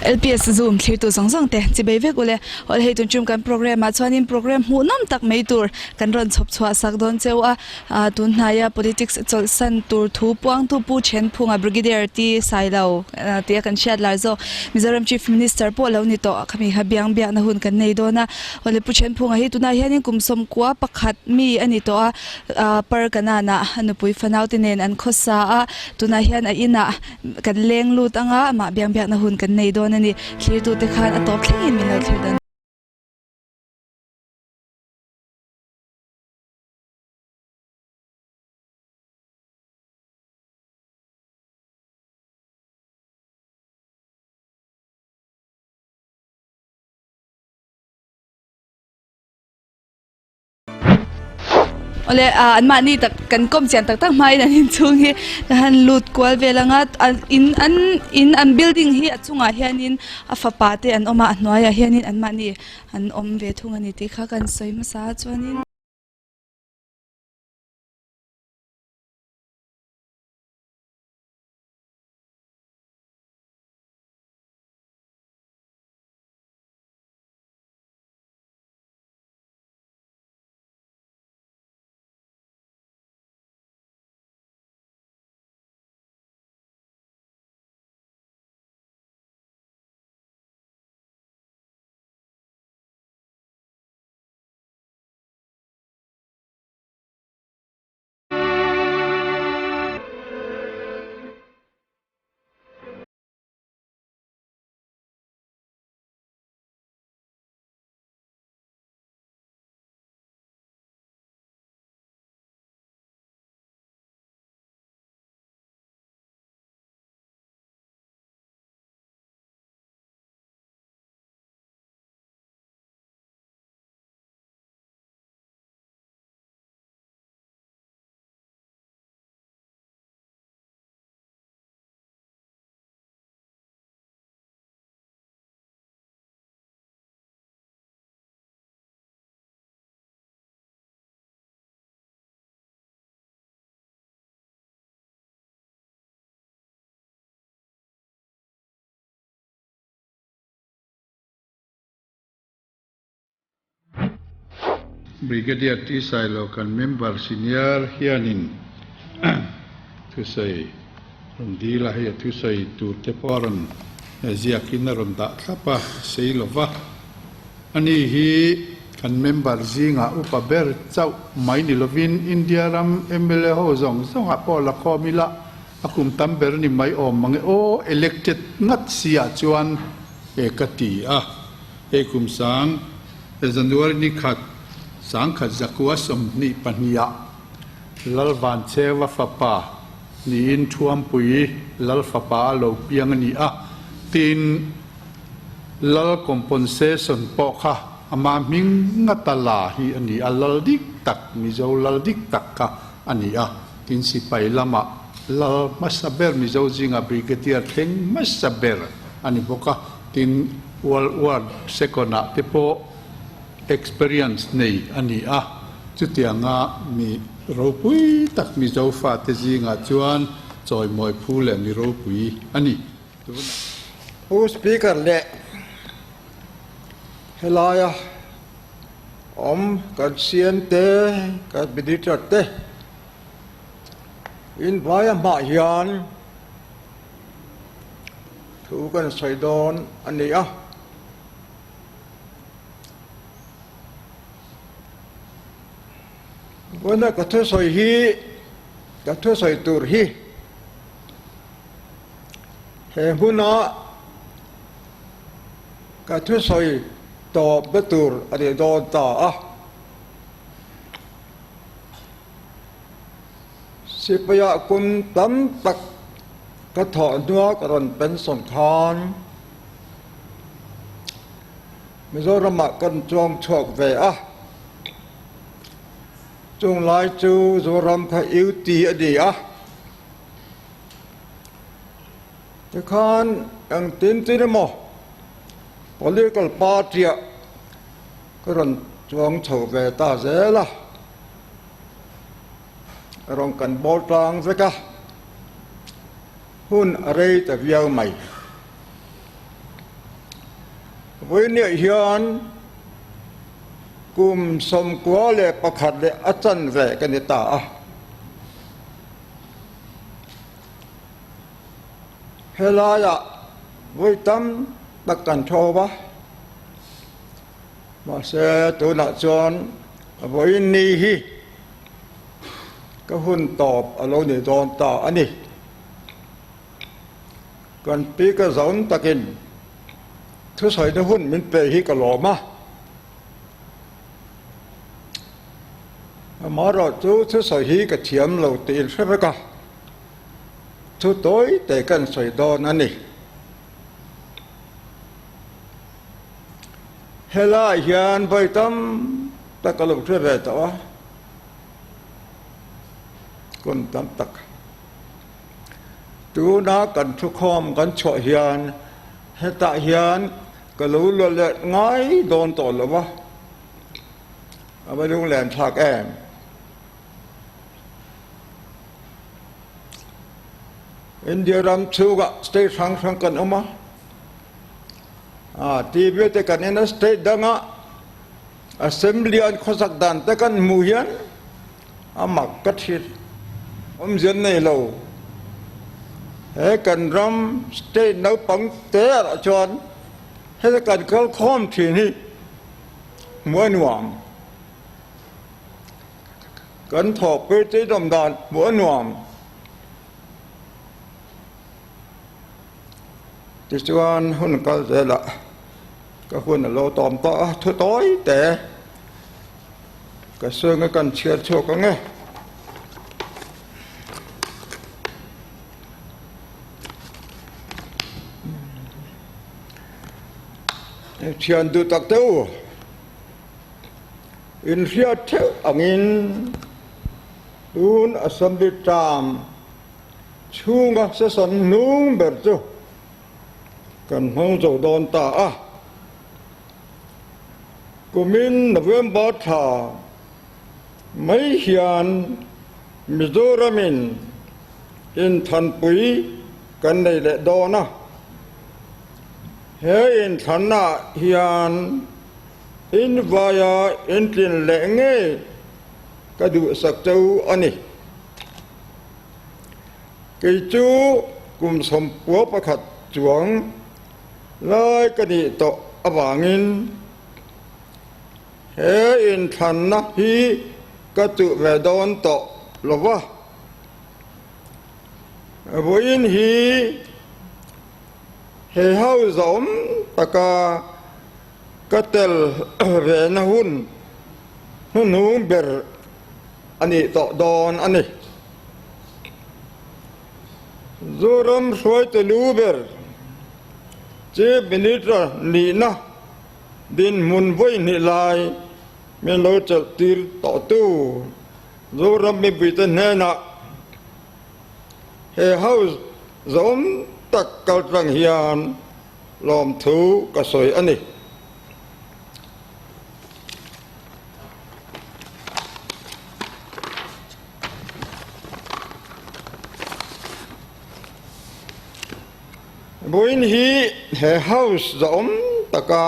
LPS Zoom thlir tu zong te chi bei vek ule ol hei tun chum kan program a chuanin program hu nam tak mei tur kan ron chhop chhuah sak don chewa tun hnaya politics chol san tur thu puang tu pu Thenphunga brigadier ti Sailo ti kan shat lar zo Mizoram chief minister po lo ni to khami ha biang biak na hun kan nei dona ol pu Thenphunga hi tuna hianin kumsom kwa pakhat mi ani to a par kanana anupui fanau tinen an khosa a tuna hian a ina kan leng lut anga ma biang biak na hun kan nei don ani thlir tu te khan a top thlengin min lo thlir dan ole an ma ni tak kan kom chian tak tak mai dan in chung hi han lut kwal velanga in an building hi achunga hianin a fapa te an oma hnuaia hianin an ma ni an om ve thung ani ti kha kan soima sa chuanin Brigadier T. Sailo kan member senior hianin thu sei rundi la hi thu sei tu te poran ziakin ronda khapa Sailova ani hi kan member zinga upaber chau mai ni lovin India ram MLA ho zong a pola komila akum tamber ni mai om mange o elected ngat sia chuan ekati a ekum sang January ni khat sang khat zakua som ni pania lalwan chewa fapa ni in thuam pui lal fapa lo piang ni a tin lal compensation po kha ama ming ngatala hi ani alal dik tak mi zo lal dik tak ka ani a tin si pai lama lal masaber mi zo jinga brigadier theng masaber ani boka tin wal sekona tepo experience nei ani a chutianga mi ropui tak mi zo fa te zinga chuan choi moi phule mi ropui ani who speaker le helaya kan siente kan biditarte in vaya ma hian thu kan saidon ani a Wana katho soi hi katho soi tur hi he huna katho soi to betur ade do ta a sipaya kun tam tak katho nuwa karon pen som khan Mizoram kan chong chok ve a chung lai chu zoram kha ti adi a te khan ang tin mo political party karon chuang chho ve ta zela rong kan bol tang zaka hun arei ta viau mai với niệm hiền cùng sum quá lệ bạc khát lệ ắt chân về cái này ta hay là với tâm đặc cảnh thô ba mà sẽ tôi nói chọn với ni hi cái hun tọp ở lâu này đòn ta anh đi còn bí cái giống ta kinh thứ sai nó hun mình về hi cái lò mà rồi chú thứ sai hi cái chiếm đầu tiên phải không cả chú tối để cần sợi đòn anh đi hay là hiện bây tâm ta có lúc về đó còn tâm tắc chú nó cần thu khom cần chọi hiện hay tại hiện cái lũ lợn lợn ngái đồn tổ là ba ở bên lúc lẹn thạc em India ram chú gạ stay sang sang cần ông má TV te kan ena state danga assembly an khosak dan te kan muhian amak kathir zen nei lo he kan ram state no pang te ra chon he kan kal khom thi ni muan wang kan tho pe te dom dan muan wang ti chuan hun kal ze la cái khuôn là lô tòm to thôi tối để cái xương cái cần chia cho có nghe chuyện từ tắc tiêu in phía theo ông in tuôn ở sân bị tràm chung các sẽ sân nung bệt chứ cần không dầu đòn ta của mình là viên bảo thà mấy hiện Mizoramin in Thenphunga cần này lại đó na he in Thenphunga hiện in vaya in tiền lệ nghe cái đủ sắc châu anh ấy cái chú cùng sum búa bạc khát chuang lại cái này to abangin he in Thenphunga hi ka tu ve don to lova voin hi he hau zom taka katel ve na hun hun ber ani to don ani zoram soi te lu ber che benitra ni na din mun voi ni lai men lo chal tir to tu zo ram me bi ten he na he house zom tak kal rang hian lom thu ka soi ani boin hi he house zom taka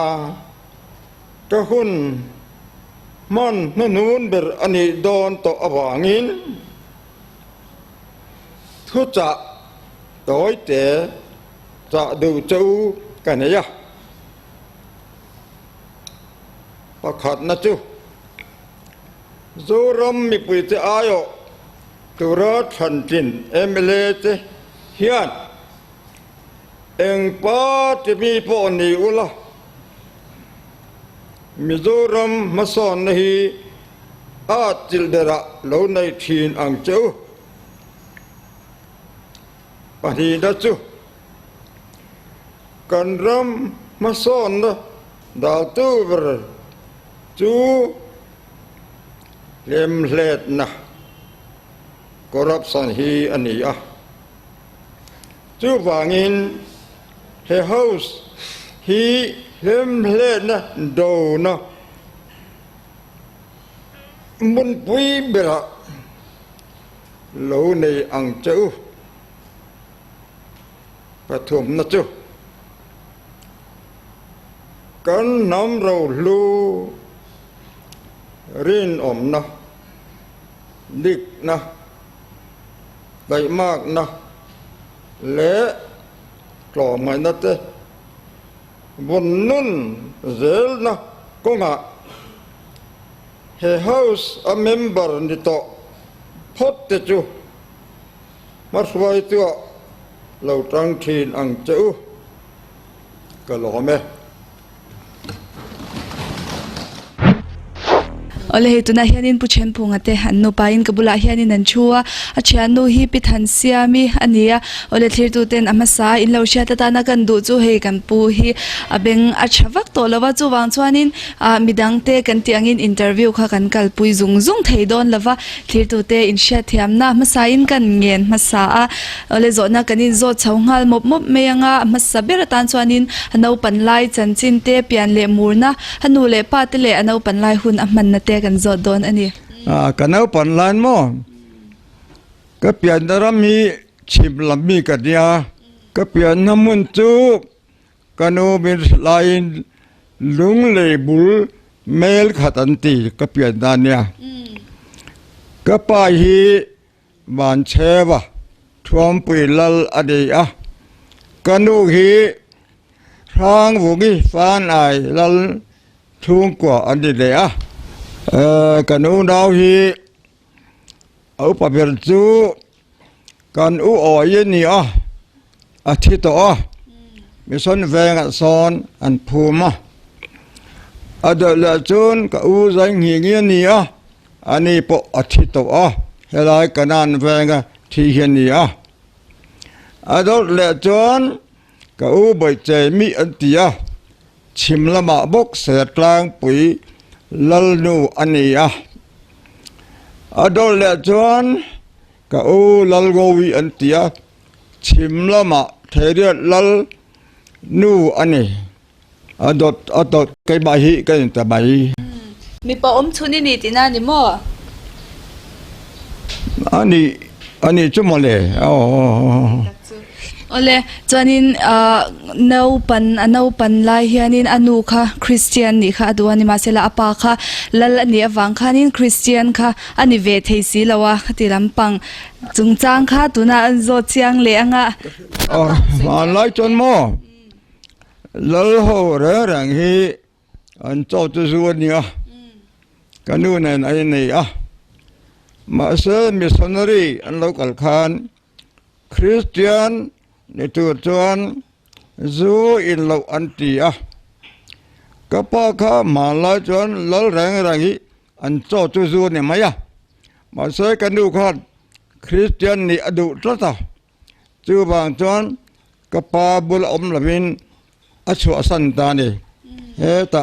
ka hun man nun ber ani don to awangin thu cha tối te cha du châu cái này à pakhat na chu zoram mi pui te ayo tura than tin MLA te hian eng pa te mi po ni ula Mizoram mason nahi a tildera lo nei thin ang châu pani da chu kan ram mason da da tu ver chu lem let na corruption hi ani a chu wangin he house hi lem let na do na mun pui bera lo nei ang châu pathum na chu กันน้ำเราลูรินอมนะดิกนะได้มากนะเละกล่อไม่นัดเตบนนุ่นเซลนะก็งะเฮเฮาส์a member นี่โตพดเตจูมาสวยตัวเราตั้งทีนอังเจ้าก็หล่อไหมOleh itu hianin puchen pungate hanno pain kabula hianin an chua achanu hi pithan siami ania ole thir tu ten amasa in lo sha ta na kan du chu he kan pu hi abeng achawak to lawa chu wang chuanin midang te kan tiangin interview kha kan kal pui zung zung thei don lawa thir tu te in sha thiam na masa in kan ngen masa a ole zo na kanin zo chhawngal mop mop meanga masa ber tan chuanin anau panlai chanchin te pian le murna hanu le pa te le anau panlai hun amman na teกันจอดโดนอันนี้กันเอาปันลานมั้งก็เปลี่ยนแต่ละมีชิมลำมีกันเนี่ยก็เปลี่ยนน้ำมันจูกันเอาเป็นลายลุงเลบุลเมลขัดันตีก็เปลี่ยนด้านเนี่ยก็ไปฮีบ้านเชวะทวมปีลลอดีอ่ะกันเอาฮีทางวุกี้ฟานไอลลทุ่งกว่าอันนี้เลยอ่ะกันอุดาวฮีเอาปะเปิดจูกันอุอ๋อยนี่อ่ะอาทิตย์อ่ะมีส่วนแวงส่วนอันภูมิอ่ะเดี๋ยวละจูนกับอุใจเงี้ยนี่อ่ะอันนี้ปะอาทิตย์อ่ะเฮลัยกันนั่นแวงที่เฮียนี่อ่ะเดี๋ยวละจูนกับอุใบใจมีอันที่อ่ะชิมละมาบกเสกลางปุ๋ยลัลนูอันนี้อ่ะดอลเลจวนก็ลัลโกวีอันที่อ่ะชิมละมาเทเรียลัลนูอันนี้ดอไก่ใบฮีกันแต่ใบมีปอมชุนี่นี่ตินานี่มั้งอันนี้จุ่มเลยโอเลจวนินนาวปันไลเฮียนินอนุค่ะคริสเตียนนี่ค่ะดูอันนี้มาเสละอปาค่ะลัลนี่วังค่ะนินคริสเตียนค่ะอันนี้เวทีสีละวะที่ลำปังจุงจางค่ะตัวน่าโจเจียงเลี้ยงอ่ะมาไล่จนมั้งลัลโหเรื่องฮีอันโจตุส่วนนี้อ่ะกันนู่นไอ้นี่อ่ะมาเสมิสนารีอันโลกัลคานคริสเตียนในตัวจวนจูอินโลอันตีอ่ะก็ป้าข้ามาลาจวนลลแรงฮีอันโจตุส่วนนี้ไหมอ่ะมาเสกันดูข้าคริสเตียนนี่อดุตระตาจูบางจวนก็ป้าบุลอมละวินอัชวสันตานี่เฮตะ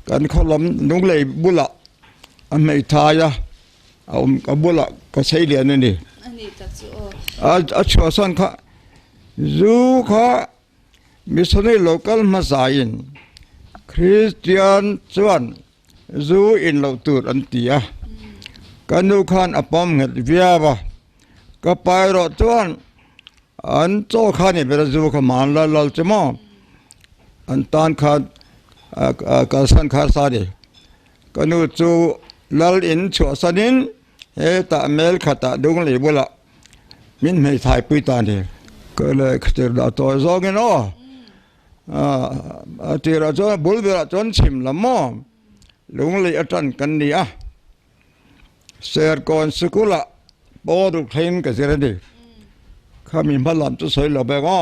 กันขลมนุ่งเลยบุละอันไม่ทายอ่ะเอากับบุละก็ใช้เรียนนี่อัชวสันข้าจูข้ามิสเนโลกัลมาสายินคริสเตียนจวนจูอินโลตูอันตีอ่ะกันดูขันอปอมเงิดเวียบะก็ไปรถจวนอันโจขันนี่เป็นจูขมันละจมออันตานขัดกัสันขาสาดีกันดูจูลลอินชัวสันินเฮตะเมลขัดตะดุงเลยบุละมินไม่ถ่ายปุยตานี่ก็เลยคิดว่าตัวจงเนาะที่เราจนบุลเบลจนชิมละมั่งลุงเลยอันกันนี่อ่ะเสียก่อนสกุละปอดุเคลนกันเสียดีข้ามีพลังจะสวยหล่อแบบว่า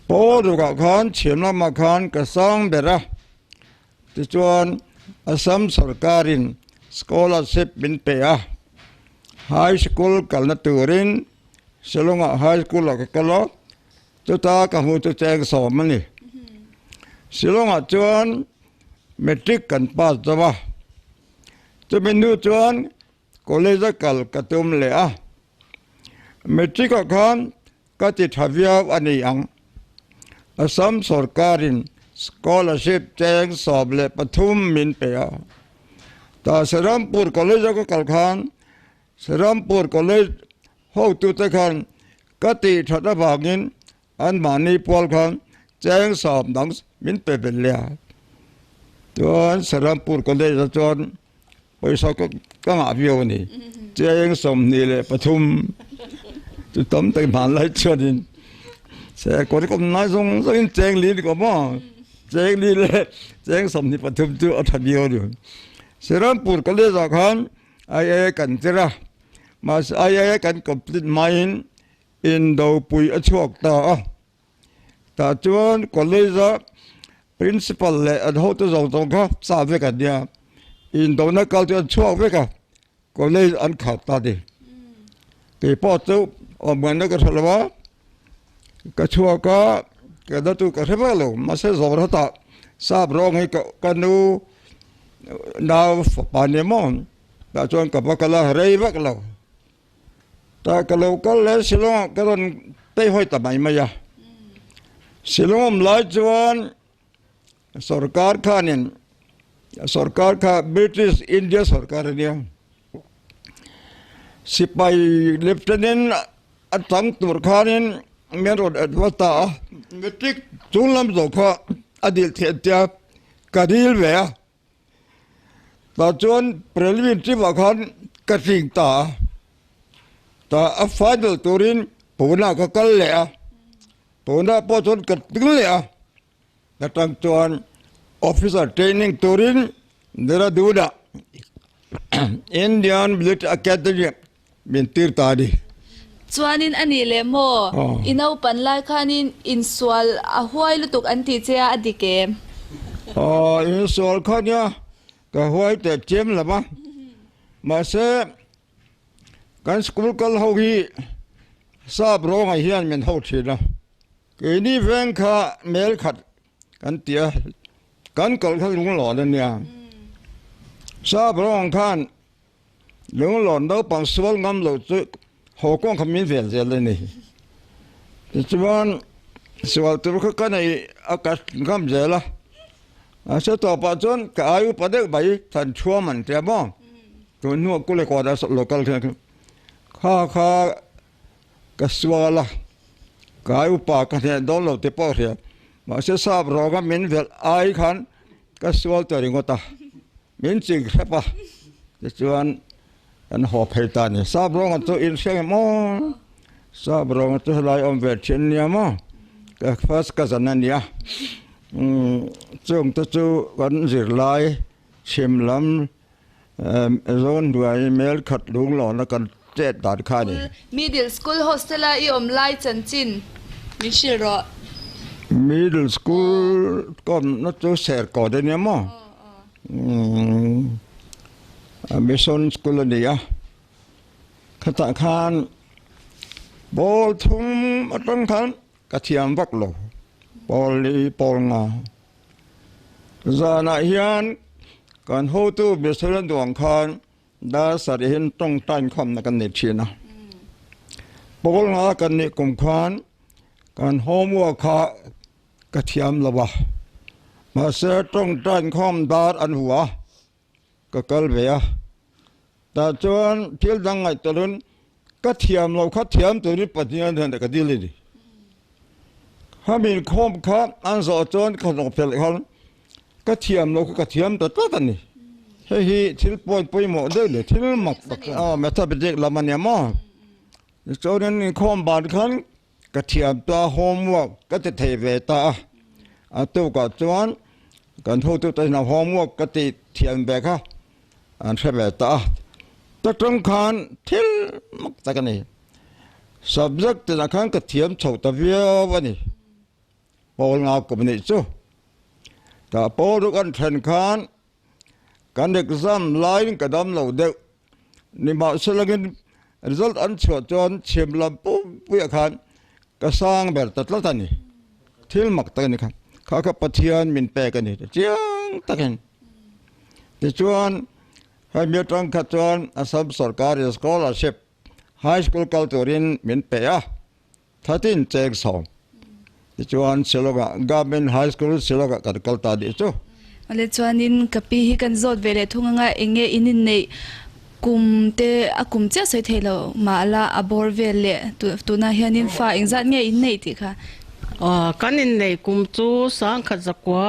ปอดุกับขันชิมละมาขันกับสองเบระที่จวนอาสัมสุรการินสกอลาชิพบินเปียไฮสคูลกัลนัตูรินสลงอ่ะไฮสคูลกัลจุดตากับหูจุดแจงสอบมันนี่สลงอ่ะจวนเมตริกกันป้าจะว่าจะเป็นดูจวนก็เลยจะกัลกระตุ้มเลยอ่ะเมตริกกับขันก็ติดทวีปอันนี้ยังอาสัมสุรการินสกอลาชิพแจงสอบเลยปทุมมินเปียแต่สรัมปูร์ก็เลยจะกัลขันสรัมปูร์ก็เลยห้องตุตะขันก็ติดทัดบากินอันมานีปอลขัน แจ้งสอบน้องมินเป็นเลียจนสรามปูก็เลยจนไปสอบก็หาวิวนี่แจ้งสมนี่เลยปทุมจุดต้มเต็มผ่านเลยชนเสียคนก็น้อยทรงแจ้งลีก็มั่งแจ้งลีเลยแจ้งสมนี่ปทุมจุดอัฐวิวอยู่สรามปูก็เลยจากนั้นไอ้กันเจระมาไอ้กันกับติดไม้อินโดปุยอชวกตาแต่จวนก็เลยจะ principal เลยอันหัวตัวตรงครับทราบไว้กันเนี่ยอินโดนักการจะชวกไว้กันก็เลยอันขาดตาดีที่พอตัวเหมือนนักทะเลวะก็ชวกก็ได้ตัวก็เท่าไหร่มาเสียสองรัตทราบร้องให้กันดูดาวปานยมอนแต่จวนกับว่ากันละเรื่อยๆกันแล้วแต่ก็เราก็เลยสิลงก็ต้องเตะห้อยตะไบมาอย่าสิลงหลายจวนสรการข้านี่สรการข้าบริติชอินเดียสรการเนี่ยสิไปเลฟเทนนต์อัตตังตุรข้านี่เมียรถอัดวัตตาเมตริกจุลลำโดข้าอดีตเทียบกาดิลเวียแต่จวนเปรลิมินที่ว่าขันกระสิงตาแต่อัฟฟาดลตูรินปูน่าก็กัลเล่ปูน่าพอจนกัดตึงเล่แต่ตั้งจวนออฟฟิศเทรนนิ่งตูรินเดราดูดาอินเดียนมิลิเตอร์อะคาเดมีเป็นตีร์ตาดีจวนนินอันนี้เลยโมอินาปันไลคานินอินสวลอาหวยลุตุกอันที่เจ้าอดีเกมอินสวลข้าเนี่ยก็หวยแต่เจมละมั้งมาเสกันสกุลกัลฮาวีทราบร้องไอ้เฮียนมันเท่าทีนะก็นี่เวงข้าเมลขัดกันเตียกันกัลข้าลุงหล่อนั่นเนี่ยทราบร้องข้านลุงหล่อเดาปังสวลงำหลุดหอกงขมิ้นเวียนเจริญนี่จวนสวลตัวเขากันไอ้อากาศงำเจริญเสร็จต่อไปจนก็อายุประเด็กใบทันชั่วมันเจ้าบ้องตัวนู้นก็เลยกว่าได้สโลกัลเนี่ยข้ากสวาละกายุปากกันเนี่ยโดนเราติดปอกเนี่ยมาเสียทราบเราก็มินเวลไอขันกสวาตัวริงก็ตามินจริงใช่ปะจวนอันหอบให้ตาเนี่ยทราบเรากันตัวอินเสียงมั้งทราบเรากันตัวลายอมเวทเช่นเนี่ยมั้งก็ฟัสกัสันนั่นเนี่ยจงตัวจูกันจิรไลชิมลำโซนด้วยเมลขัดลุงหล่อแล้วกันเจ็ดดาดข้านี่มิดเดิลสคูลโฮสเทลอีอมไลจันจินมิชิโร่มิดเดิลสคูลก็นัดจูเสร์ก่อนเดี๋ยวนี้มั้งมิชชั่นสคูลนี่อ่ะขณะขันบอลทุ่มตั้งขันกระเทียมวักโลปอลีปอลงาจานาฮิยันการโฮตูเบสเรนดวงขันดาสริหินตรงใต้คอมนักนิชินะปอลงากันนิคุมขันการโฮมัวขากระเทียมละวะมาเสตตรงใต้คอมดาร์อันหัวก็กลเบียแต่จวนเที่ยวดังไงตัวนั้นกระเทียมเรากระเทียมตัวนี้ปัจจุบันเดินแต่กระดิ่งเลยถ้ามีคอมครับอันสอจนขนมเปลือกเขาก็เทียมเราก็กระเทียมตัวตันนี่เฮ้ยที่ปอยไปหมดเลยที่หมักแม้ถ้าเป็นเด็กละมันเนี่ยมั้งจนนั้นคอมบานขันกระเทียมตัวโฮมวอกก็จะเทเวตาตัวก็จวนกันโทษตัวในโฮมวอกก็ติเทียมแบกค่ะอันเทเวตาตัดตรงขันที่มักตะกันนี่ subject แต่ขันกระเทียมโฉตะเวียวันนี้ปอลงากับนี่จู่แต่ปอลกันแทนขันกันเด็กซ้ำไลน์กระดมเราเด็กนี่มาสลักิน result อันชัวจนเชื่อมลำปุ๊บเวียขันก็สร้างแบบตัดละตันนี่ที่มักตันนี่ครับข้าก็ปฏิญาณมินเปกันนี่เจียงตักันแต่ชวนให้มีตรังขัดชวนอาสาสรการสกอลาชิพไฮสคูลคัลตูรินมินเปียทัดทินเจกสองจวนเสลกะกาเมนไฮสคูลเสลกะกัดกัลตาดิจูอะไรจวนนินกับปีฮิกันโจดเวเลทุ่งงาเองอินินเนกุมเตอกุมเจ้าสวยเทโลมาลาอบอร์เวเลตัวน่าเฮียนินฟ้าอิงจัดเงอินเนติค่ะ กันอินในกุมจูสังขจักว่า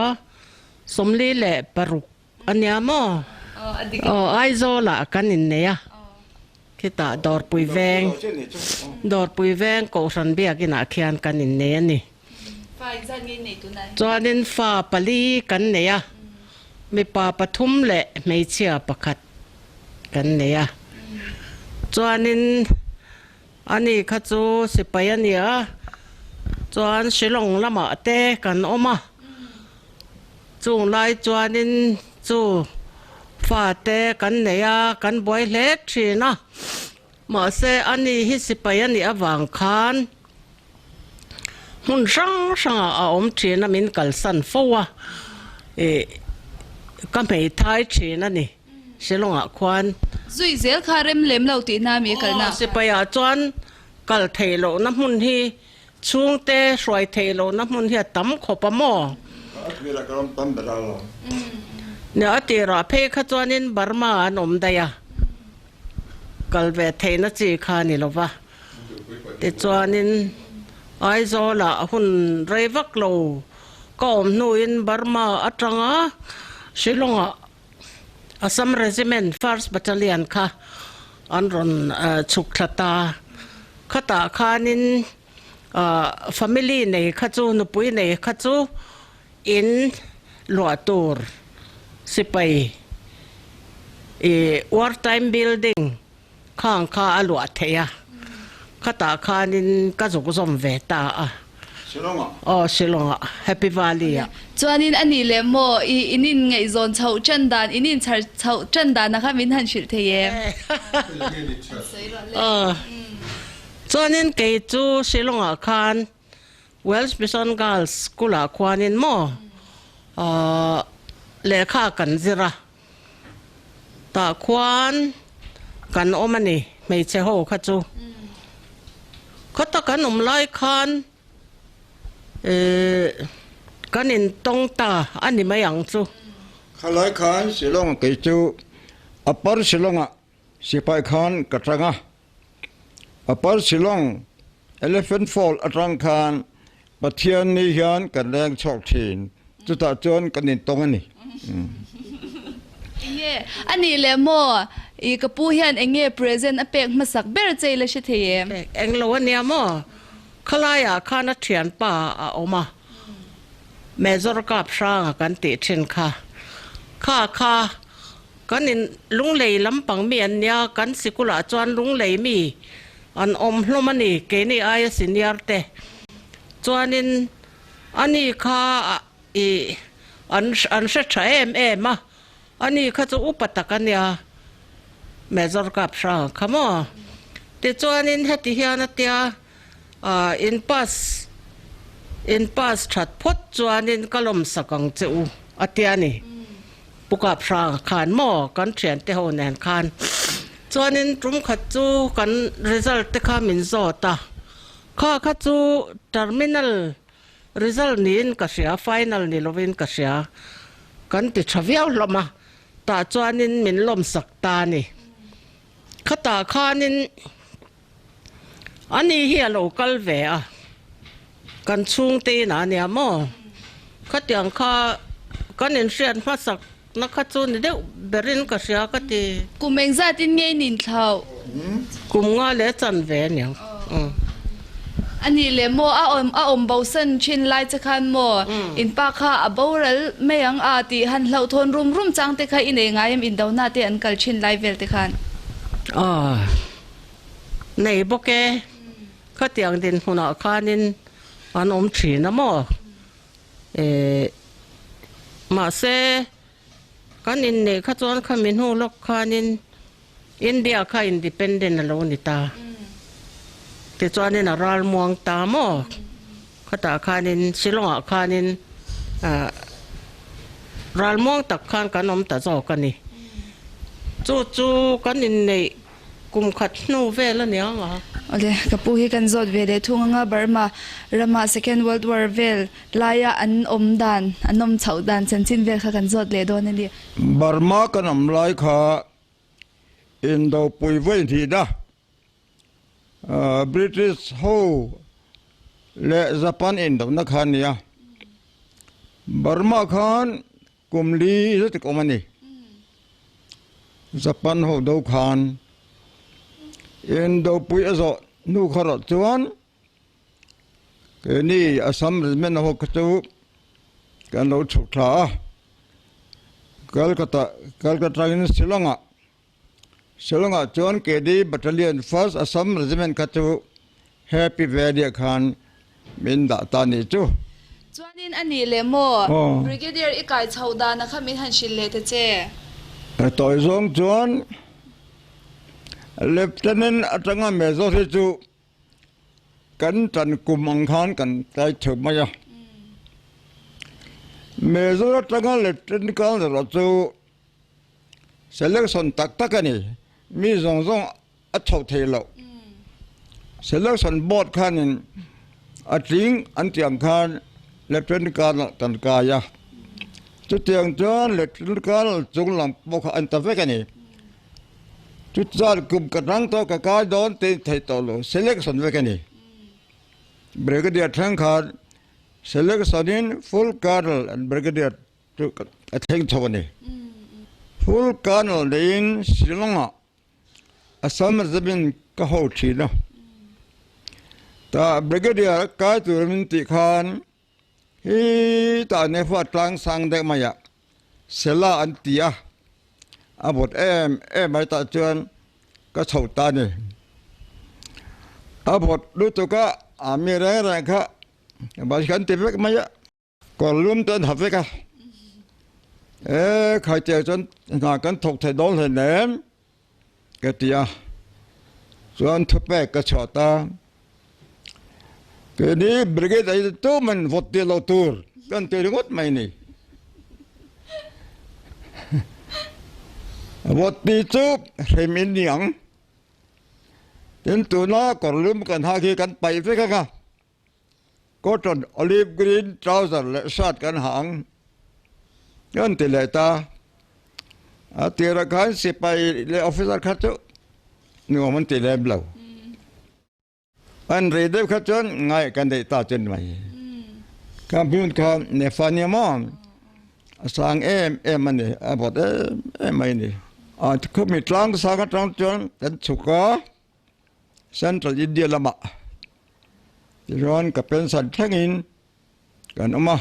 สมลีเล่ปรุกอันนี้มั้งไอโซล่ะกันอินเนี่ยคิดว่าดอร์ปุยแวงกูสันเบียกินอาเขียนกันอินเนี่ยนี่จวนนินฟ้าปลีกันเนี่ยมีป่าปทุมเล่ไม่เชื่อประคัดกันเนี่ยจวนนินอันนี้ข้าจูสิไปอันนี้จวนชิลงละมาเตะกันออกมาจูงไล่จวนนินจูฟ้าเตะกันเนี่ยกันบ่อยเล็กทีนะมาเสอันนี้ฮิสิไปอันนี้วางคานหุ่นช่างเอาทีนะมินกัลสันฟัวก็ไม่ท้ายทีนั่นนี่ชิลงควันจุยเซลคาเรมเล็มเราตีนามีกันนะสิไปจวนกัลเทโลน้ำมันที่ช่วงเตะสวยเทโลน้ำมันที่ตั้มขบหม้อเนี่ยตีราเพคจวนินบาร์มาอนมได้ยะกัลเวทเทนจีขานี่หรอวะแต่จวนินไอโซล่ะหุ่นเรวักโลก็อมนูอินบาร์มาอัตรังอ่ะชิลงอ่ะอัสสัมเรจิเมนต์ฟัร์สบัตเตเลียนค่ะอันรอนชุกขตาขตาขานินฟามิลี่ในขจูนุปุยในขจูอินหลวตูร์สิไปwar time building ข้างข้าหลวดเทียขตาขานินกจุกสมเวตาชิลงชิลงHappy Valley จวนนินอันนี้เลยโมอินินไงโซนเช่าจันดานอินินเช่าจันดานนะคะมินหันชิลเทียจวนนินเกจูชิลงคาน Welsh Mission Girls กุลาควานินโมเลขากันซิระตาควานกันอมันนี่ไม่ใช่โหขจูเขาตะกันไล่คานกันนินตรงตาอันนี้ไม่ยังจูข้าไล่คานสิลงเกจูอัปปาร์สิลงสิไปคานกระชังอัปปาร์สิลงElephant Fall อัตรังคานปะเทียนนิยานกันแรงชอกทีนจุดตาจนกันนินตรงอันนี้อันนี้เลยโมอีกปูเฮียนเองเงี้ย present อเปกมาสักเบอร์ใจเลยใช่ไหมเองรู้เนี่ยโมขลายข้านัดเทียนป่าออกมาแม่จรกับช่างกันติเช่นข้ากันนินลุงเลยลำปังเมียนเนี่ยกันสิกุลาจวนลุงเลยมีอันอมลมันนี่เกนี่อายสินยาร์เตจวนนินอันนี้ข้าอันเสฉายมาอันนี้ข้าจะอุปถัมภ์เนี่ยแม่จรกับช่างขโมยแต่จวนนินเหตุเฮียนเตียอินปัสชัดพดจวนนินกลมสักังเจ้าอัตยานี่ปุกับช่างขานหม้อกันเฉียนเตหแนนขานจวนนินตรุมขัดจูกัน result เตข้ามินโซตาข้าขัดจู terminal result นี้ก็เสีย final นี่เราเป็นก็เสียกันติดชวิลลมาตาจวนนินมินลมสักตานี่ข้าตาข้านินอันนี้เฮียโลกัลเวะกันช่วงตีน่ะเนี่ยมั้งข้าเตียงข้ากันนินเสียนมาสักนักข้าจูนี่เดี๋ยวเบรินก็เสียก็ตีกุมเองซาตินเงี้ยนินเท่ากุมงาเลจันเวเนี่ยอันนี้เลยโมอาอมเบาเส้นชินไลจะคันโมอินปากข้าเบาเรลไม่ยังอาตีหันเหล่าทนรุมจังเตค่ะอินเองไงอินดาวนาเตอันกัลชินไลเวลเตคันในบุกเกข้าเตียงดินหัวหน้าข้านินอันอมฉีนะโมมาเซกันอินเนี่ยข้าจวนข้ามินหูลกข้านินอินเดียข้าอินดิเพนเดนต์โลนิตาแต่จวนนินรัลมวงตาโมข้าตาข้านินชิลงข้านินรัลมวงตักข้านกันอมตาจอกันนี่จู่กันอินเนี่ยกุมขัดนูเวลเนี่ยเหรอโอเคกับผู้ที่กันจดเวลทุ่งบาร์มารามา Second World War เวลลายอันอมดานอันนมเฉาดานเซนซินเวลค่ะกันจดเลยโดนนั่นดิบาร์มากันอมลายค่ะอินโดปุยเวทีนะBritish โฮ และญี่ปุ่นอินโดนักขันเนี่ยบาร์มาขันกุมลีจะติดอมันนี่ญี่ปุ่นหัวดูขันอินโดปุยจะนูขรัดจวนนี่อาสัมริเมนหัวกจูกันเราฉุกลากัลกตาอินสิลงะจวนเกดีบัตเลียนฟัสอาสัมริเมนกจูแฮปปี้เวดีขันมินดาตานิจู จวนนินอันนี้เลยโม Brigadier อีกายชาวดานะคะมิทันชิลเลตเจต่อยซงจวนเลฟเทนนอัตงาเมโซริจูกันจันกุมอังคารกันใจเฉยมาเมโซรัตงาเลฟเทนกันรถจูเซเลกชันตักกันนี่มีซงอัดเฉาเทโลเซเลกชันบอดขันอัดริงอันเตียงขันเลฟเทนกันตันกายจุดเตียงจวนเลฟเทนกันจุงหลังปกอันตะเวกันนี่จุดจารกุมกระรังตัวกะกายโดนตีไทยตัวโลเซเลกชันเวกันนี่เบรกเดียร์ทั้งขาดเซเลกชันอินฟูลการ์ลและเบรกเดียร์จุกทั้งทวันนี่ฟูลการ์ลเดินสิลงอ่ะอาสามจะเป็นก็หัวชีนะแต่เบรกเดียร์กายตัวมันติขานฮีตาเนฟัดกลางสังเด็กมายะเซลาอันตียอาบดไม่ตาจวนก็ชาวตานี่อาบดรู้ตัวก็มีแรงค่ะบางครั้งติดเวกมายะก็ลืมต้นหับเวกะใครเจอจนหากันถกไทยโดนเลยเนมก็ตียส่วนทุบแปกก็ชอตาก็นี่บริเกตไอ้ตัวมันวดเดียวตัวกันเตะงดไม่นี่วดดีจูบเฮมินยังเห็นตัวน้าก็ลืมกันหาคือกันไปเพื่อกันก็จนโอลิฟกรีนทราวเซอร์และชาติกันหางกันติเลตาเตียร์กันสิไปเลออฟฟิศขัดจุนี่ว่ามันติเลบลาวอันเรียดขัดจนง่ายกันได้ตาจนไหมคำพิมพ์คำเนฟานีมอนสังมันนี่บทไม่นี่เขามีทางสังกัดทางจนเป็นสุขะเซ็นทรัลอินเดียละมะย้อนกับเป็นสันแท่งอินกันออกมา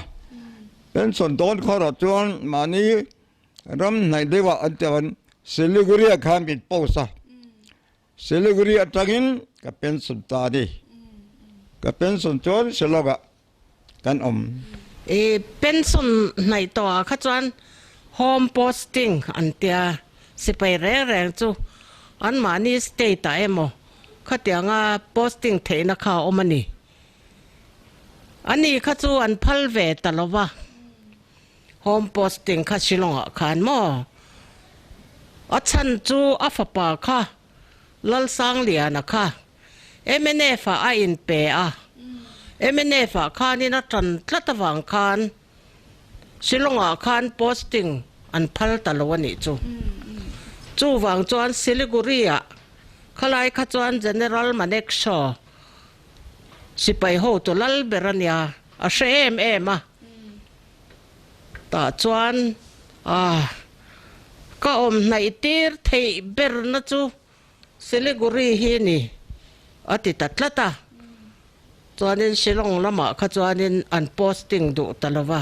เป็นส่วนต้นข้อรับจวนมานี้รำในเดว่าอันเดียนซิลิกุริอาคารเป็นปูซะซิลิกุริอาจังอินกับเป็นส่วนตาดีกับเป็นส่วนจวนสลกะกันเป็นส่วนในตัวขจวนโฮมโพสติ้งอันเดียสิไปแรงจูอันมานี้สเตย์ตายมั้งข้าเตียงโพสติ้งเทนักข่าวมันนี่อันนี้ขจวนพัลเวตลอดว่าโฮมโพสติ้งข้าชิลงขานมั้งอัดฉันจูอัฟปาค่ะลัลสังเลียนะคะเนฟาอินเปอะเนฟาข้านี่นัดจันทร์ตะวังคานชิลงคานโพสติ้งอันพัลตลอดนี่จูวังจวนซิลิกุริอะขลายขจวนเจเนอรัลมาเน็กชอสิไปโหตุลัลเบรันยาอาเชมะตาจวนก็ในตีร์ไทยเบรนะจูซิลิกุริฮีนี่อติตัดละตาจวนนี้ชิลงละมาขจวนนี้อันโพสติ้งดูตลอดว่า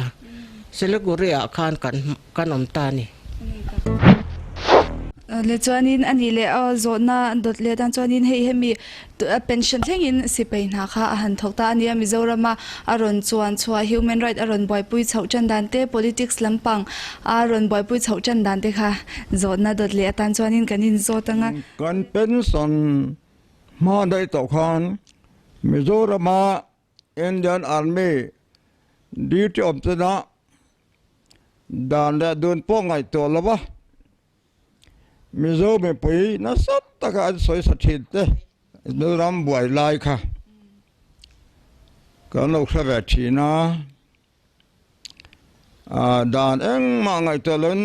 ซิลิกุริอะคานกันตานี่เลจวนินอันนี้เลโซน่าดดเลตันจวนินเฮมีเป็นชั่นเทงินสิไปนะคะหันทกตานี่มิโซรามาอารอนจวนชัว human right อารอนบอยปุยเฉาจันดันเต้ politics ลำปังอารอนบอยปุยเฉาจันดันเต้ค่ะโซน่าดดเลตันจวนินกันนินโซตังกันเป็นส่วนมาได้ต่อคานมิโซรามาอินเดียนอาร์มีดีที่อมตนะด่านและเดินป้องไงตัวละวะมิโซไม่ไปนัสัตตะการสวยสัตย์เต้เดินรำบวยลายค่ะก็นกสวัสดีนะด่านเอ็งมาไงตัวเล่น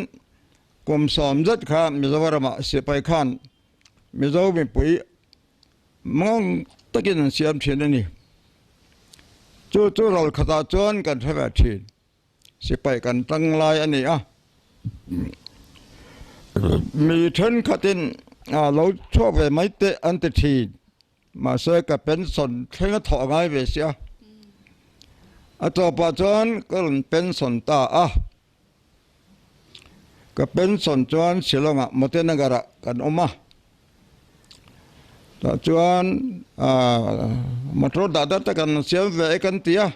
กลุ่มสอมจัดค่ะมิโซวารามาเสียไปขันมิโซไม่ไปมองตะกินเสียมเชียนนี่ chú rồi khata chuan kan theva thin si pai kan tang lai ani a mi then khatin lo cho về mấy te an te thi mà sẽ ka pension thenga tho ngai ve sia a to pa chuan kan pension ta a ka pension chuan silonga moten gara kan oma ta chuan matro dada ta kan siam ve kan tia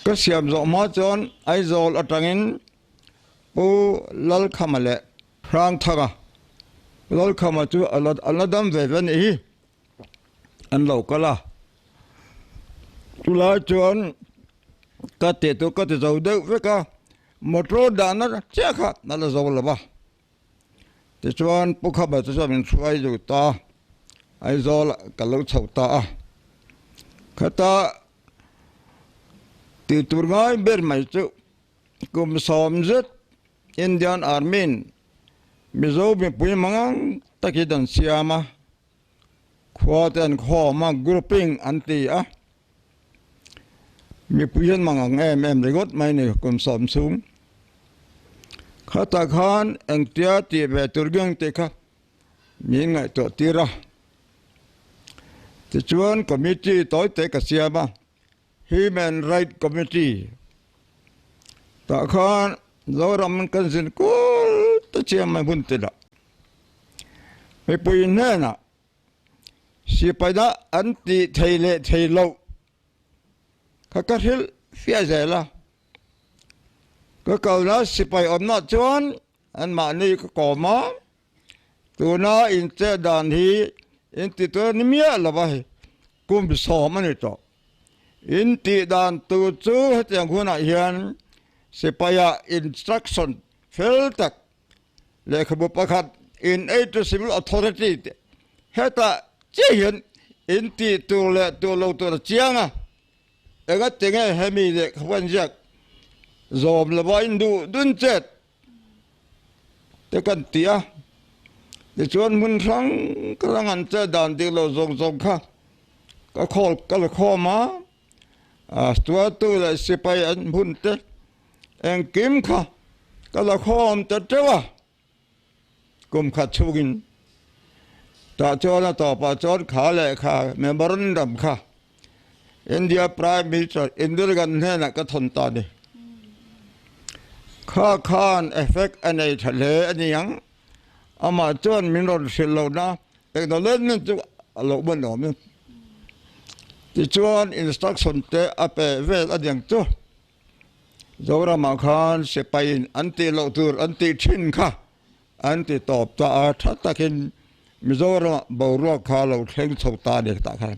ka siam zo ma chuan ai zol atangin pu lal khamale rang thaga lal khama chu aladam ve ven hi an lo kala tu la chuan ka te tu ka te zo de ve ka matro dana che kha na la zo la ba te chuan pu kha ba chu min thuai ju ta ai zol ka lo chau ta a khata ti tur ngai ber mai chu kum som zet Indian Army mizo mi pui mangang takidan siama khwaten khoma grouping anti a mi puyen mangang em regot mai ne kum som sung khata khan engtia ti ve turgyang te kha mi ngai to tira ti chuan committee toy te ka siama Human Right Committee ta khan zoram kan sin ko ta chiam mai bun te da me pui ne na si pai da anti thaile thailo ka ka hil fia zela ka ka na si pai om na chuan an ma ni ko ma tu na in che dan hi in ti to ni mia la ba he kum bi so ma ni to in ti dan tu chu hetang khuna hian Sepaya instruction fel tak le khabu pakhat in aid to civil authority heta chian in ti tu le tu lo tu chianga ega tenge hemi le khwan jak zom le ba indu dun chet te kan tia de chuan mun sang krang an che dan ti lo zong kha ka khol ka le khoma tua tu le sepaya an bun te en kim kha kala khom ta tewa kum kha chugin ta chona to pa chon kha le kha memorandum kha India Prime Minister Indira Gandhi na ka thon ta ni kha khan effect anei thale aniang ama chon minor silona acknowledgement chu alo ban no mi ti chuan instruction te ape vel adiang chu Zora Makhan Sepain anti Lotur anti Chinka anti Top Ta Tatakin Mizora Boro Kalo Teng Sota de Takan.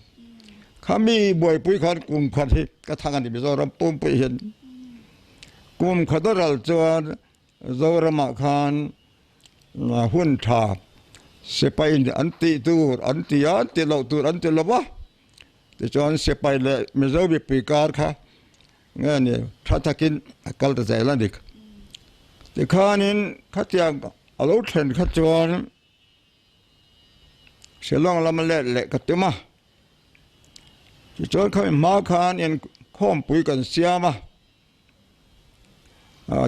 Kami boy Puikan Kum Kati Katangan Mizora Pumpian Kum Kadoral Juan Zora Makhan Hunta Sepain anti Tur anti Lotur anti Lava the John Sepain Mizobi Pikarka nghe nè thắt takin kal ta zai lan dik te khanin khatia alo thlen khatchuan selong lam le katema ti chon khai ma khan en khom pui kan siama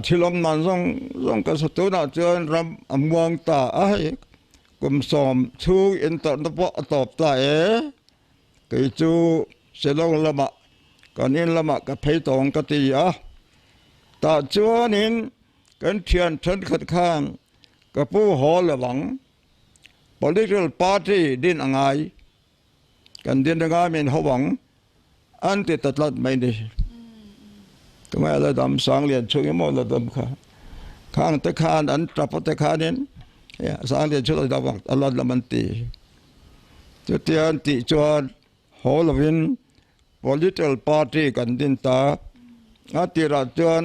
thilom nan zong ka sotu na chon ram amwang ta ai kum som chu in ta na po top ta ke chu selong lama còn in lama ka phei tong ka ti a ta chuan in kan thian than khat khan ka pu ho lawang political party din angai kan din nga min howang an ti tatlat mai ni tunga la dam sang lian chu mo la dam kha khang ta khan an trap ta khan in ya sang lian chu la dam alat la man ti chu tian ti chuan ho lawin political party kan din ta atira chuan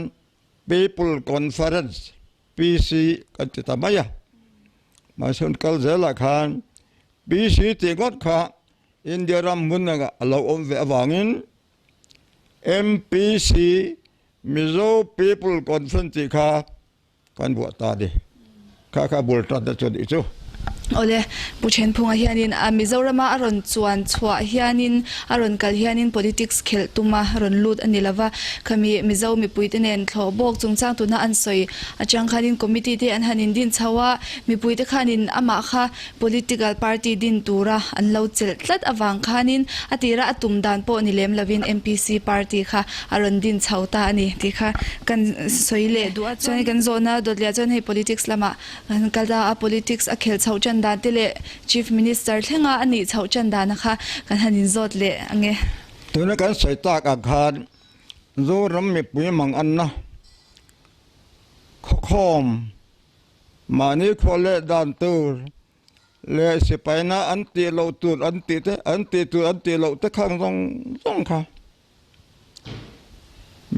people conference PC kan ti ta maya ma sun kal zela khan PC ti got kha India ram munanga alo om ve awangin MPC Mizo people conference ti kha kan bu ta de kha bul ta da chu di chu ole puchen phunga hianin a mizorama aron chuan chua hianin aron kal hianin politics khel tuma ron lut anilawa khami mizo mi puitenen thlo bok chungchang tuna ansoi achang khanin committee te an hanin din chawa mi puite khanin ama kha political party din tura an lo chel tlat awang khanin atira atum dan po ni lem lavin MPC party kha aron din chauta ani ti kha kan soile du chani kan zona dodlia chon hei politics lama kan kalda a politics a khel chau chan dan tele chief minister thenga ani chau chan dan kha kan hanin zot le ange tuna kan soita ka khan zo ram mi pui mang an na khom mani khole dan tur le sipaina anti lo tur anti te lo te khang rong kha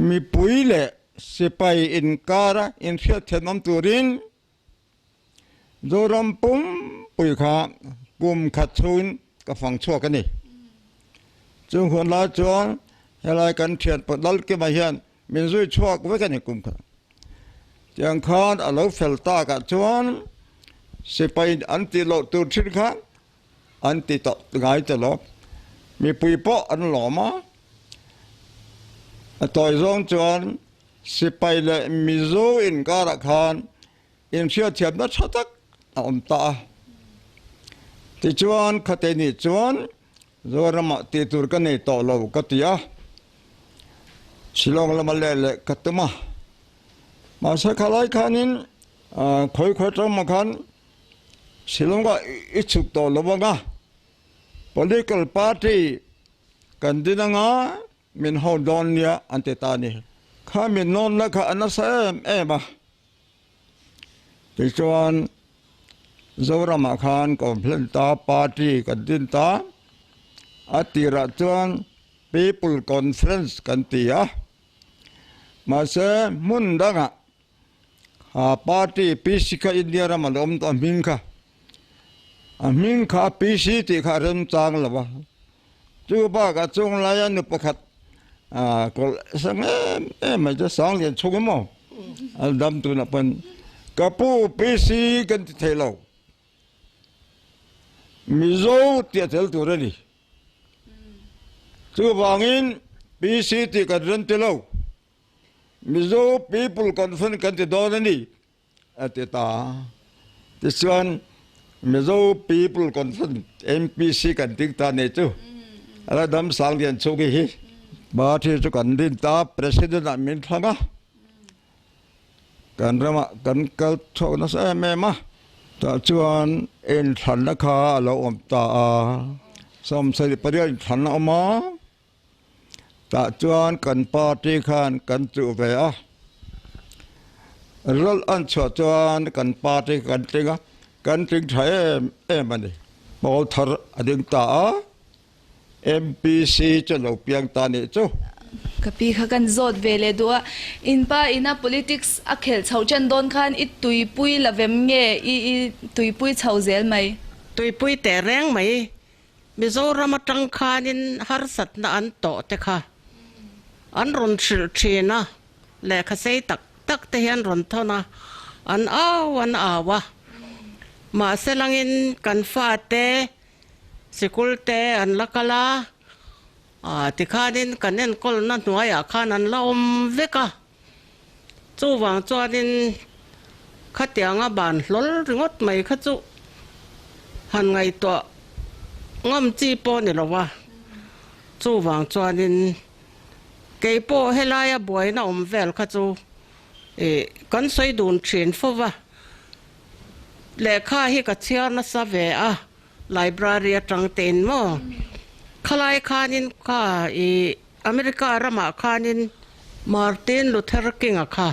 mi pui le sipai in kara in fiat thenam turin zoram pum pui kha pum khatun ka phang chua kan ni chung hon la chuan helai kan thiat padal ke ma hian min zui chuak we kan ni kum kha tiang khan alo felta ka chuan sipai anti lo tu thir kha anti to ngai te lo mi pui po an lo ma toy zong chuan sipai le mizo in kara khan in fiat thiam na chatak om ta ti chuan khate ni chuan zorama ti tur ka nei to lo ka tia silong lama le katuma ma sa khalai khanin khoi tang ma khan silong ga ichuk to lo nga political party kan dinanga min ho don nia ante ta ni kha min non la kha anasam ba ti chuan zorama khan complain ta party kan din ta atira chuan people conference kan tia ma se mun danga party pisika india ramalom to ming kha pc ti kha ram chang lawa chu ba ka chung la ya nu pakhat ko sang ma ja sang lian chung mo al dam tu na pan kapu pc kan ti thelo mizo ti tel tu rani chu bangin pc ti kan ran telo mizo people conference kan ti donani ateta this one mizo people conference MPC kan tik ta ne chu ala dam sang lian chu ge hi ba thi chu kan din ta president amin thanga kan rama kan kal tho na sa me ma ta chuan en than na kha lo om ta som sai parian than na ma ta chuan kan party khan kan chu ve a rol an chuan kan party kan tinga kan ting thai mani bol thar ading ta MPC chu lo piang ta ni chu kapi kha kan zot vele do in pa ina politics a khel chauchan don khan I tuipui lavem nge I tuipui chauzel mai tuipui te reng mai mizoram atang khanin har sat na an to te kha an ron thina le kha sei tak te hian ron thona an awa ma selangin kan fa te sikul te an lakala ti khanin kanen kol na nuaya khan an laom veka chu wang chuanin khatianga ban hlol ringot mai kha chu han ngai to ngam chi po ni lawa chu wang chuanin keipo helaya boina om vel kha chu kan soi dun thin fowa le kha hi ka chiar na sa ve a library atang ten mo khalai khanin kha America rama khanin Martin Luther King kha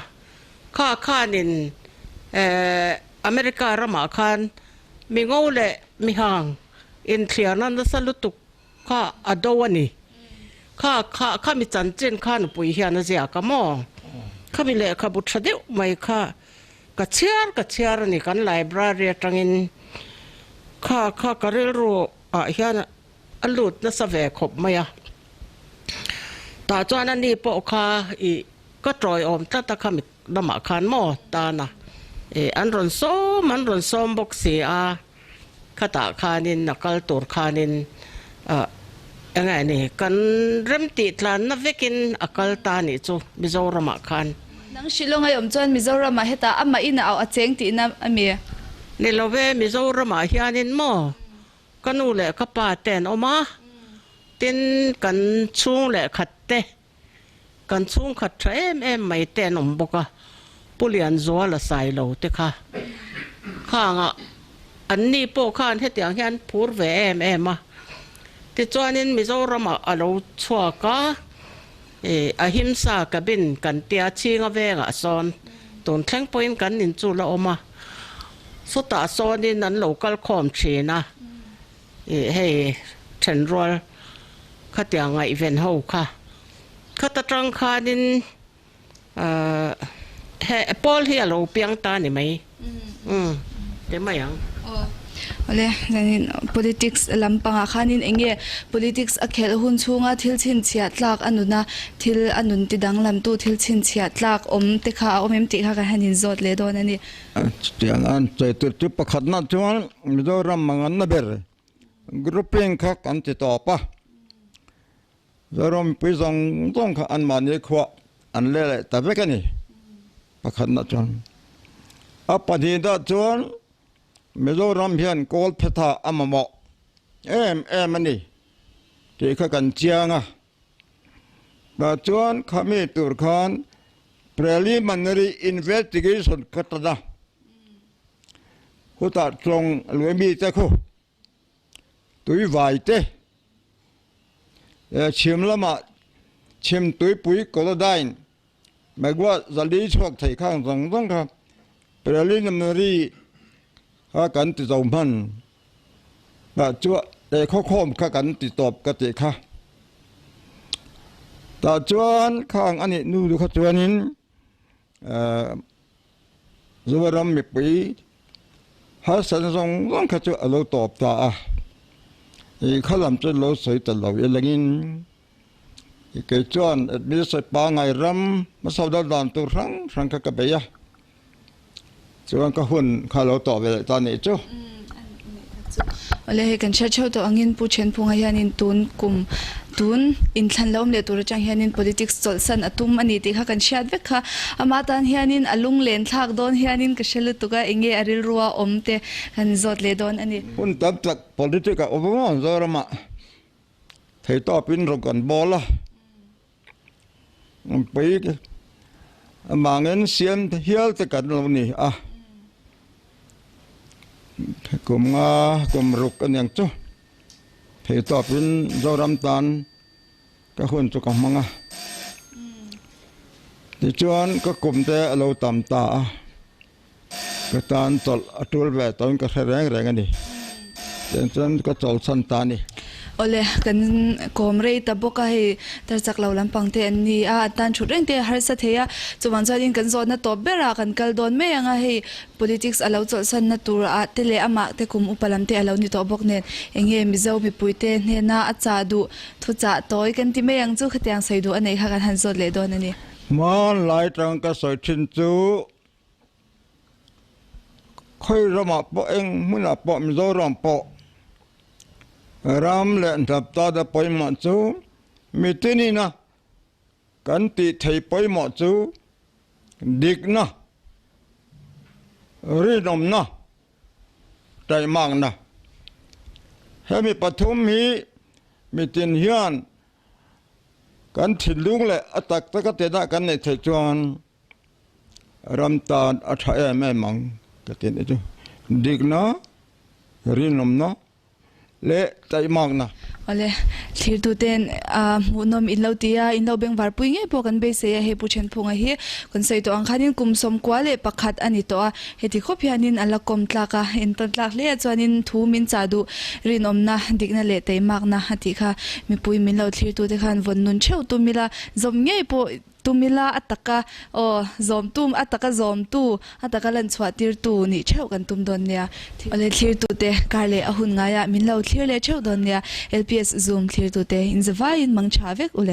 khanin America rama khan mingole mihang in thlianan na salutuk kha adowani kha mi chanchin khan pui hian azia ka mo khami le kha buthade mai kha ka chiar ni kan library atangin kha karel ro hian alut na sa ve khop maya ta chuan ani po kha ka troi om ta khamit lama khan mo ta na an ron som bok se a ข้าตาคานินนักกลตัวคานินยังไงนี่กันเริ่มติดลานนับเวกินอักลตานี่จูมิโซรามาคันนังชิลงไอ้อมจวนมิโซรามาเฮตาอัมมาอินเอาอาเจงตีนะอเมียนี่เราเวมิโซรามาเฮียนินโมกันนูแหละข้าป่าเตนออกมาตินกันชุ่งแหละขัดเตกันชุ่งขัดเอ็มไม่เตนอมบกะผู้เรียนจัวละไซโลเตค่ะข้างอ่ะอันนี้โปข้านเฮ็ดอย่างเฮียนพูดแหวเอ็มมาที่จวนนินมิโซรามาอาเราชัวกะอหิมสากับบินกันเตียชิงเวงอ่ะซอนตนแข่งปอยกันนินจูละออกมาสุดตาซอนนี่นั้นโลกัลคอมเชนะให้เทนรัลข้าเตียงไงอีเวนต์เฮาค่ะข้าตะตรังคานินให้ปอลเฮียเราเปียงตานี่ไหมเดี๋ยวไม่ยังเลยนี่ politics ลำปังอาคานินเองเนี่ย politics อเคลหุ่นชูงาทิลชินเชียตลากอนุนะทิลอนุนติดังลำตู้ทิลชินเชียตลากติขาเอ็มติขากันหันินจดเลยโดนนี่เตียงอันใจตุประคัดนัดจวนมิโดรัมมังอันนับเบอร์กรุ๊ปเองคักอันติดต่อปะจารมพิจงต้องอันมันเยขวะอันเล่แต่เวกันนี่ประคัดนัดจวนอัปปะดีดัดจวนมิโซรัมเพียนโกลเพธาอัมมะมันนี่ที่ข้ากันเจียงอ่ะแต่จวนข้ามีตัวขาน preliminary investigation กัตตาหัวตาตรงหลวงมีเจ้าคู่ตุยไหวเต้ชิมละมาชิมตุยปุ๋ยก็ได้ไม่ว่าจะลีชวกไทยข้างสังต้องครับ preliminaryข้ากันติดต่อมันแต่จัวแต่ข้อข้อมข้ากันติดต่อกติค่ะแต่จวนข้างอันนี้นู่ดูข้าจวนนี้จัวรำมีปีหาสันสงต้องข้าจวนเราตอบตาข้าลำจนเราใส่ตลอดอย่างนี้เกิดจวนมีใส่ปางไงรำมาสาวดานตัวครั้งข้ากับเบียจวนก็หุ่นข้าเราตอบไปตอนนี้จ้ะเลยกันเชื่อตัวอังยินผู้เชิญพงยันินตุนกุมตุนอินทันล้อมเลตัวจังยันิน politics จดสันอตุมอันนี้ที่ข้ากันเชื่อเวกค่ะอามาตันยันินอลุงเลนทักโดนยันินก็เชื่อตัวก็เองอริลรัวเตกันจดเลดอนอันนี้หุ่นตับจาก politics กับอบมันจอร์มาเทต่อปินรกันบอลละไปมาเงินเสียนเฮียลตะกันเรานี่กุมกุมรุกกันอย่างจ้ะเทต่อเป็นจอรำตานก็คนจุกมังที่จวนก็กุมแต่เราตำตาก็ตานตอลตัวแบบตอนก็แรงกันนี่แต่จนก็ตอลสันตานี่โอเลกันกอมเรย์ตบก็ให้แต่จากเราลำพังเตนนี่ตันชุดเร่งเตะฮาร์สเทียจวนจะยิงกันโซนนัตบเบรากันกัลโดนไม่ยังให้ politics เราจะสันนัตัวเตเลอามาเตคุมอุปลัมเตเรานี่ตบกเนนเองมีเจ้ามีปุยเตเนน่าอาจาดูทุจ่าตัวกันที่ไม่ยังจู้ขดยังใส่ดูอันไหนค่ะกันหันโซนเลยโดนนี่มันหลายจังก็สอยชินจูค่อยระมาปะเองมุ่งปะมิโซรัมปะรำเล่นทับตาได้ไปหมดจูมีที่นี่นะกันติไทยไปหมดจูดิกนะรีดมนะใจมากนะให้มีปฐมมีตินเฮียนกันถิ่นลุงเลยอัตตะกะเตดะกันในไทยจวนรำตาอัฐายแม่มังกะเตนจูดิกนะรีดมนะเละใจมากนะอะไรที่ตัวเต้นมุนมอินเลาตียอินเลาเบงวาร์ปุยเงี้ยพวกกันเบสเซียเฮปุเชนพงเฮคนใส่ตัวอังคานินกุมสมกว่าเละปักขัดอันนี้ตัวเฮติคบยานินอัลละกอมตลากะเห็นตันตลากเละจวนินทูมินจ่าดูรินอมนะดิกนั่นเละใจมากนะฮัติค่ะมีปุยมินเลาที่ตัวเด็กขันวันนุนเช่าตัวมิลาจมเงี้ยพวตุมิลาอัตตะจอมตุมอัตตะจอมตูอัตตะลันสวัสดิตูนี่เช่ากันตุมดอนเนี่ยอะไรที่ตัวเตะการเละหุ่นง่ายมินเลาที่เละเช่าดอนเนี่ย LPS zoom ที่ตัวเตะอินสวายมังชาเวกอุเล